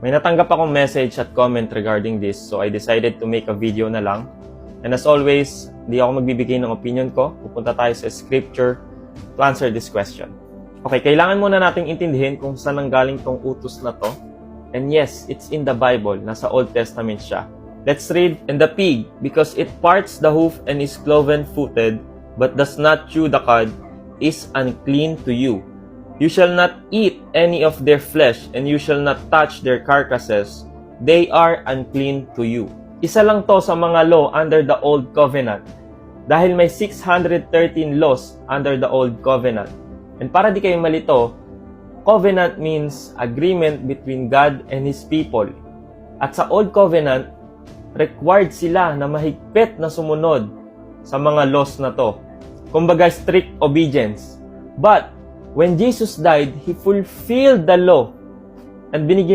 May natanggap akong message at comment regarding this, so I decided to make a video na lang. And as always, hindi ako magbibigay ng opinion ko. Pupunta tayo sa scripture to answer this question. Okay, kailangan muna nating intindihin kung saan nanggaling tong utos na to. And yes, it's in the Bible. Nasa Old Testament siya. Let's read. "And the pig, because it parts the hoof and is cloven-footed, but does not chew the cud, is unclean to you. You shall not eat any of their flesh, and you shall not touch their carcasses. They are unclean to you." Isa lang to sa mga law under the Old Covenant. Dahil may 613 laws under the Old Covenant. And para di kayo malito, covenant means agreement between God and His people. At sa Old Covenant, required sila na mahigpit na sumunod sa mga laws na to. Kumbaga, strict obedience. But when Jesus died, He fulfilled the law and binigyan